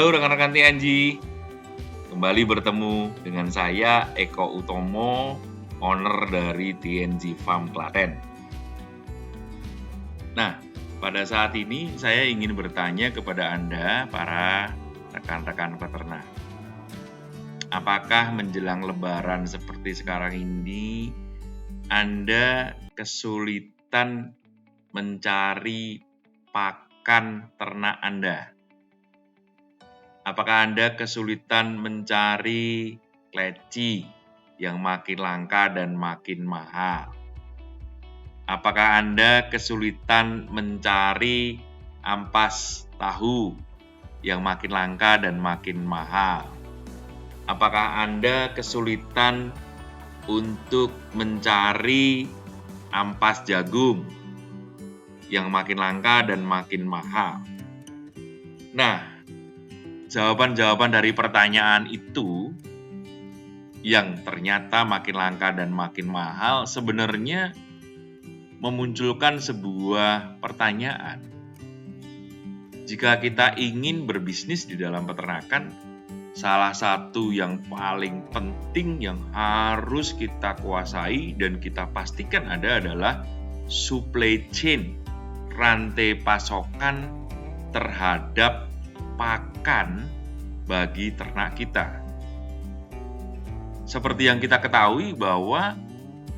Halo rekan-rekan TNG, kembali bertemu dengan saya Eko Utomo, owner dari TNG Farm Klaten. Nah, pada saat ini saya ingin bertanya kepada Anda, para rekan-rekan peternak. Apakah menjelang Lebaran seperti sekarang ini, Anda kesulitan mencari pakan ternak Anda? Apakah Anda kesulitan mencari leci yang makin langka dan makin mahal? Apakah Anda kesulitan mencari ampas tahu yang makin langka dan makin mahal? Apakah Anda kesulitan untuk mencari ampas jagung yang makin langka dan makin mahal? Nah, jawaban-jawaban dari pertanyaan itu yang ternyata makin langka dan makin mahal sebenarnya memunculkan sebuah pertanyaan. Jika kita ingin berbisnis di dalam peternakan, salah satu yang paling penting yang harus kita kuasai dan kita pastikan adalah supply chain, rantai pasokan terhadap pakan bagi ternak kita. Seperti yang kita ketahui bahwa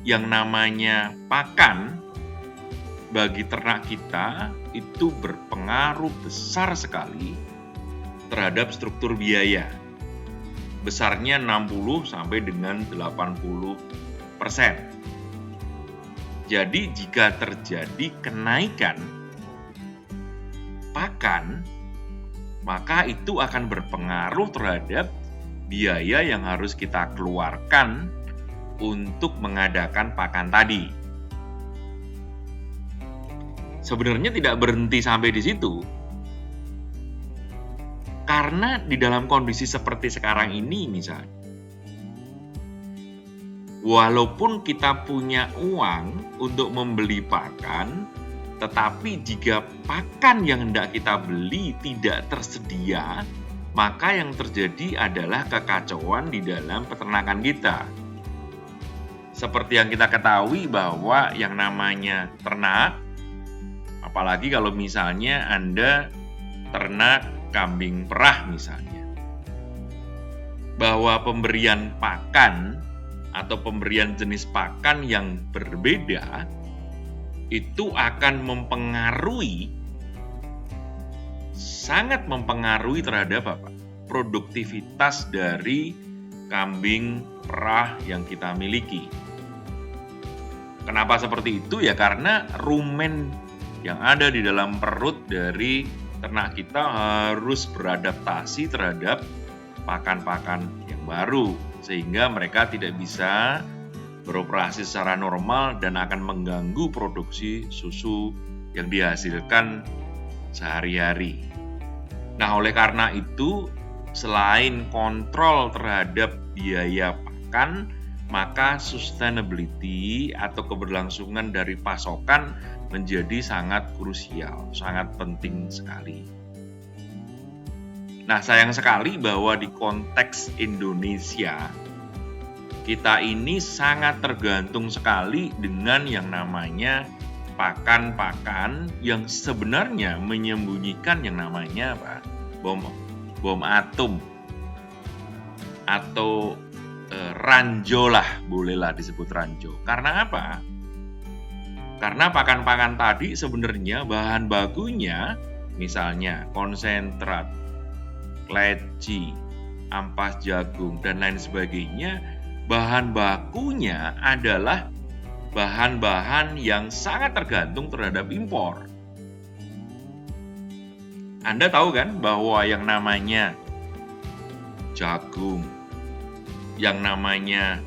yang namanya pakan bagi ternak kita itu berpengaruh besar sekali terhadap struktur biaya. Besarnya 60 sampai dengan 80%. Jadi jika terjadi kenaikan pakan, maka itu akan berpengaruh terhadap biaya yang harus kita keluarkan untuk mengadakan pakan tadi. Sebenarnya tidak berhenti sampai di situ. Karena di dalam kondisi seperti sekarang ini misalnya, walaupun kita punya uang untuk membeli pakan, tetapi jika pakan yang hendak kita beli tidak tersedia, maka yang terjadi adalah kekacauan di dalam peternakan kita. Seperti yang kita ketahui bahwa yang namanya ternak, apalagi kalau misalnya Anda ternak kambing perah misalnya, bahwa pemberian pakan atau pemberian jenis pakan yang berbeda itu akan sangat mempengaruhi terhadap produktivitas dari kambing perah yang kita miliki. Kenapa seperti itu? Ya karena rumen yang ada di dalam perut dari ternak kita harus beradaptasi terhadap pakan-pakan yang baru, sehingga mereka tidak bisa beroperasi secara normal dan akan mengganggu produksi susu yang dihasilkan sehari-hari. Nah, oleh karena itu, selain kontrol terhadap biaya pakan, maka sustainability atau keberlangsungan dari pasokan menjadi sangat krusial, sangat penting sekali. Nah, sayang sekali bahwa di konteks Indonesia, kita ini sangat tergantung sekali dengan yang namanya pakan-pakan yang sebenarnya menyembunyikan yang namanya bom atom atau ranjau lah, bolehlah disebut ranjau. Karena apa? Karena pakan-pakan tadi sebenarnya bahan bakunya misalnya konsentrat, leci, ampas jagung dan lain sebagainya, bahan bakunya adalah bahan-bahan yang sangat tergantung terhadap impor. Anda tahu kan bahwa yang namanya jagung, yang namanya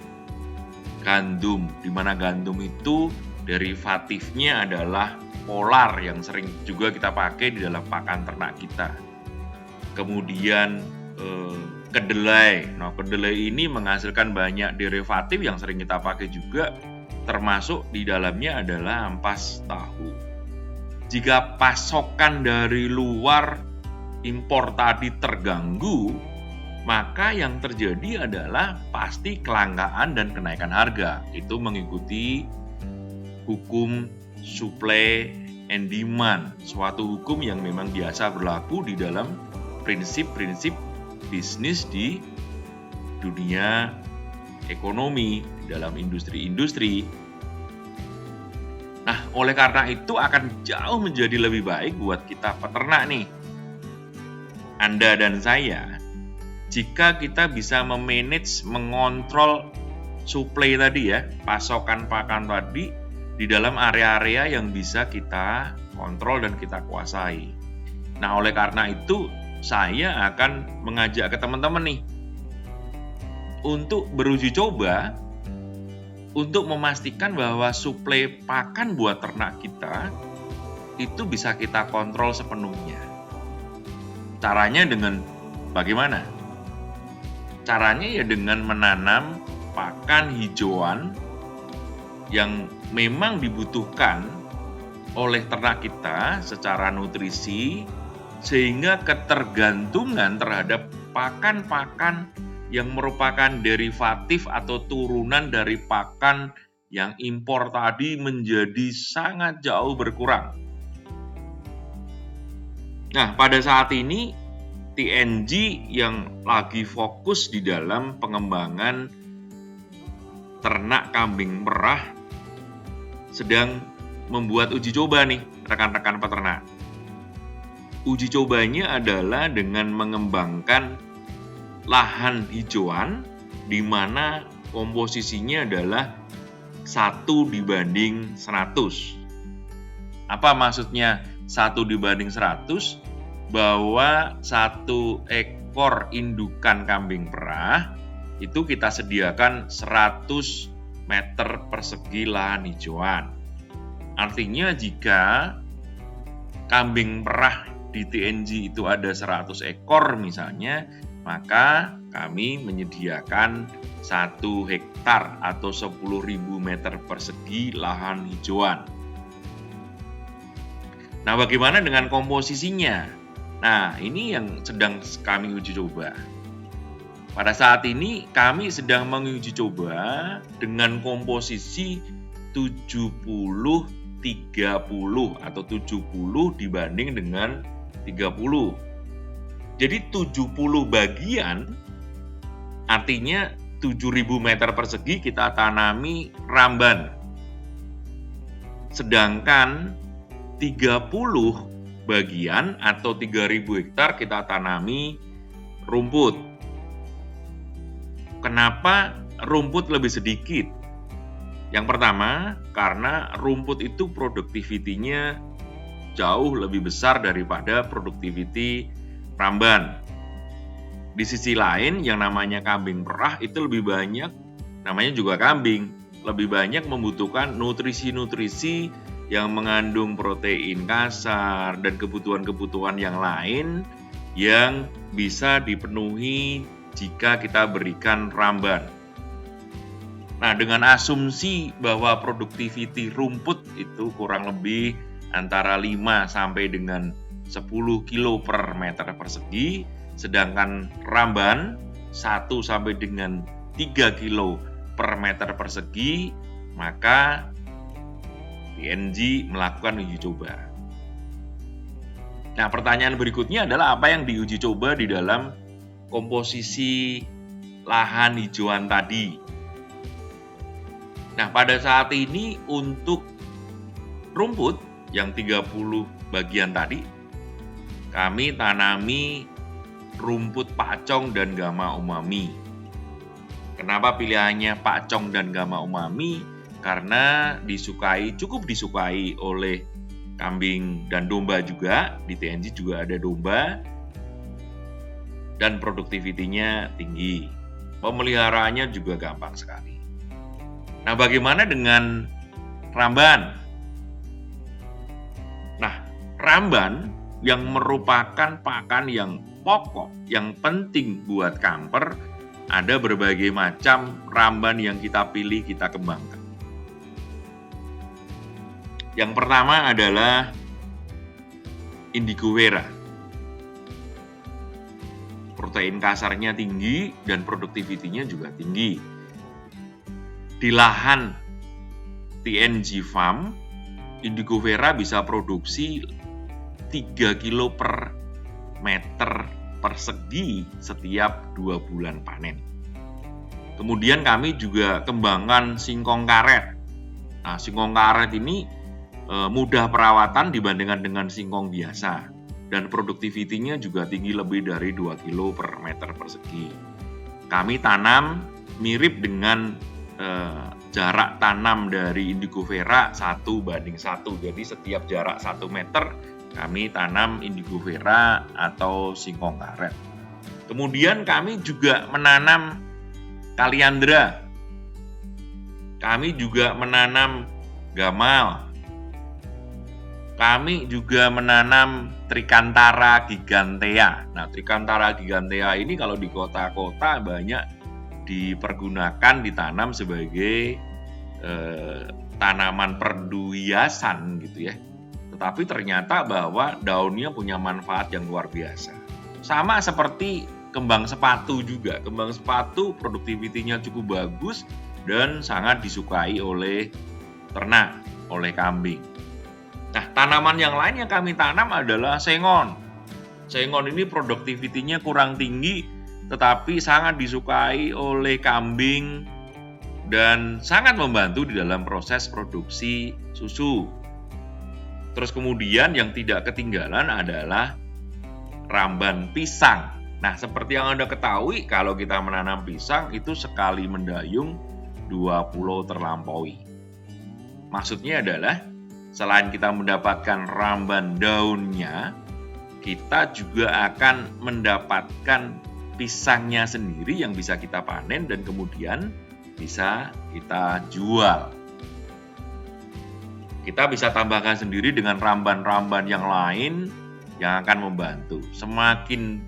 gandum, di mana gandum itu derivatifnya adalah polar yang sering juga kita pakai di dalam pakan ternak kita. Kemudian kedelai. Nah, kedelai ini menghasilkan banyak derivatif yang sering kita pakai juga, termasuk di dalamnya adalah ampas tahu. Jika pasokan dari luar impor tadi terganggu, maka yang terjadi adalah pasti kelangkaan dan kenaikan harga. Itu mengikuti hukum supply and demand, suatu hukum yang memang biasa berlaku di dalam prinsip-prinsip bisnis di dunia ekonomi, di dalam industri-industri. Nah, oleh karena itu akan jauh menjadi lebih baik buat kita peternak nih, Anda dan saya, jika kita bisa memanage, mengontrol supply tadi ya, pasokan pakan tadi di dalam area-area yang bisa kita kontrol dan kita kuasai. Nah, oleh karena itu saya akan mengajak ke teman-teman nih untuk beruji coba untuk memastikan bahwa suplai pakan buat ternak kita itu bisa kita kontrol sepenuhnya. Caranya dengan bagaimana? Caranya ya dengan menanam pakan hijauan yang memang dibutuhkan oleh ternak kita secara nutrisi, sehingga ketergantungan terhadap pakan-pakan yang merupakan derivatif atau turunan dari pakan yang impor tadi menjadi sangat jauh berkurang. Nah, pada saat ini TNG yang lagi fokus di dalam pengembangan ternak kambing merah sedang membuat uji coba nih, rekan-rekan peternak. Uji cobanya adalah dengan mengembangkan lahan hijauan di mana komposisinya adalah 1:100. Apa maksudnya 1:100? Bahwa 1 ekor indukan kambing perah itu kita sediakan 100 meter persegi lahan hijauan. Artinya jika kambing perah di TNG itu ada 100 ekor misalnya, maka kami menyediakan 1 hektar atau 10.000 meter persegi lahan hijauan. Nah, bagaimana dengan komposisinya? Nah, ini yang sedang kami uji coba. Pada saat ini kami sedang menguji coba dengan komposisi 70-30 atau 70 dibanding dengan 30. Jadi 70 bagian artinya 7.000 meter persegi kita tanami ramban. Sedangkan 30 bagian atau 3.000 hektar kita tanami rumput. Kenapa rumput lebih sedikit? Yang pertama, karena rumput itu produktivitinya jauh lebih besar daripada produktiviti ramban. Di sisi lain, yang namanya kambing perah itu lebih banyak, namanya juga kambing, lebih banyak membutuhkan nutrisi-nutrisi yang mengandung protein kasar dan kebutuhan-kebutuhan yang lain yang bisa dipenuhi jika kita berikan ramban. Nah, dengan asumsi bahwa produktiviti rumput itu kurang lebih antara 5 sampai dengan 10 kilo per meter persegi, sedangkan ramban 1 sampai dengan 3 kilo per meter persegi, maka TNG melakukan uji coba. Nah, pertanyaan berikutnya adalah apa yang diuji coba di dalam komposisi lahan hijauan tadi. Nah, pada saat ini untuk rumput yang 30 bagian tadi, kami tanami rumput pacong dan gama umami. Kenapa pilihannya pacong dan gama umami? Karena cukup disukai oleh kambing dan domba juga. Di TNG juga ada domba dan produktivitinya tinggi. Pemeliharaannya juga gampang sekali. Nah, bagaimana dengan ramban? Nah, ramban yang merupakan pakan yang pokok, yang penting buat kamper, ada berbagai macam ramban yang kita pilih, kita kembangkan. Yang pertama adalah Indigo Vera. protein kasarnya tinggi dan produktivitinya juga tinggi. Di lahan TNG Farm, Indigo Vera bisa produksi 3 kilo per meter persegi setiap 2 bulan panen. Kemudian kami juga kembangkan singkong karet. Nah, singkong karet ini mudah perawatan dibandingkan dengan singkong biasa. Dan produktivitinya juga tinggi, lebih dari 2 kilo per meter persegi. Kami tanam mirip dengan jarak tanam dari Indigo Vera 1:1. Jadi setiap jarak 1 meter kami tanam Indigo Vera atau singkong karet. Kemudian kami juga menanam Kaliandra. Kami juga menanam Gamal. Kami juga menanam Trikantara gigantea. Nah, Trikantara gigantea ini kalau di kota-kota banyak dipergunakan, ditanam sebagai tanaman perhiasan gitu ya. Tetapi ternyata bahwa daunnya punya manfaat yang luar biasa. Sama seperti kembang sepatu juga. Kembang sepatu produktivitinya cukup bagus dan sangat disukai oleh ternak, oleh kambing. Nah, tanaman yang lain yang kami tanam adalah sengon. Sengon ini produktivitinya kurang tinggi, tetapi sangat disukai oleh kambing dan sangat membantu di dalam proses produksi susu. Terus kemudian yang tidak ketinggalan adalah ramban pisang. Nah, seperti yang Anda ketahui, kalau kita menanam pisang itu sekali mendayung 2 pulau terlampaui. Maksudnya adalah selain kita mendapatkan ramban daunnya, kita juga akan mendapatkan pisangnya sendiri yang bisa kita panen dan kemudian bisa kita jual. Kita bisa tambahkan sendiri dengan ramban-ramban yang lain yang akan membantu. Semakin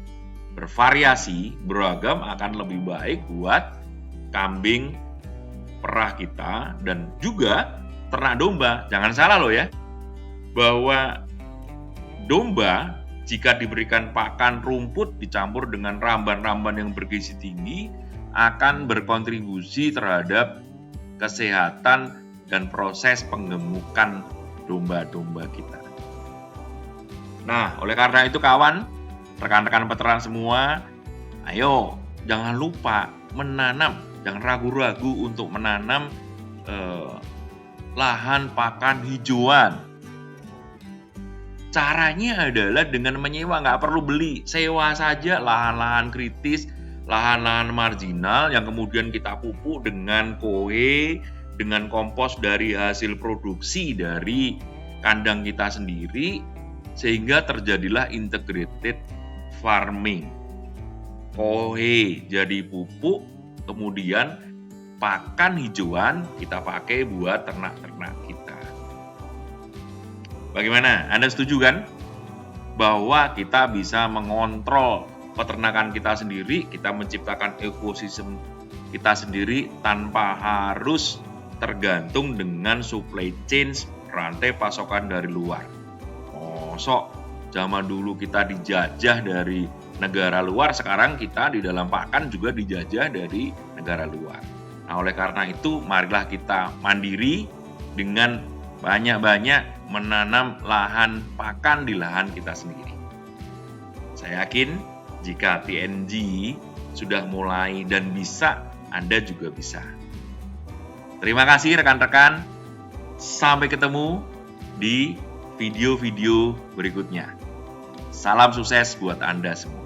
bervariasi, beragam akan lebih baik buat kambing perah kita dan juga ternak domba. Jangan salah loh ya, bahwa domba jika diberikan pakan rumput dicampur dengan ramban-ramban yang bergizi tinggi akan berkontribusi terhadap kesehatan dan proses penggemukan domba-domba kita. Nah, oleh karena itu kawan, rekan-rekan peternak semua, ayo jangan lupa menanam, jangan ragu-ragu untuk menanam lahan pakan hijauan. Caranya adalah dengan menyewa, nggak perlu beli, sewa saja lahan-lahan kritis, lahan-lahan marginal yang kemudian kita pupuk dengan koe, dengan kompos dari hasil produksi dari kandang kita sendiri, sehingga terjadilah integrated farming. Kohe jadi pupuk, kemudian pakan hijauan kita pakai buat ternak-ternak kita. Bagaimana? Anda setuju kan? Bahwa kita bisa mengontrol peternakan kita sendiri, kita menciptakan ekosistem kita sendiri tanpa harus tergantung dengan supply chain, rantai pasokan dari luar. Mosok zaman dulu kita dijajah dari negara luar, sekarang kita di dalam pakan juga dijajah dari negara luar. Nah, oleh karena itu, marilah kita mandiri dengan banyak-banyak menanam lahan pakan di lahan kita sendiri. Saya yakin jika TNG sudah mulai dan bisa, Anda juga bisa. Terima kasih rekan-rekan. Sampai ketemu di video-video berikutnya. Salam sukses buat Anda semua.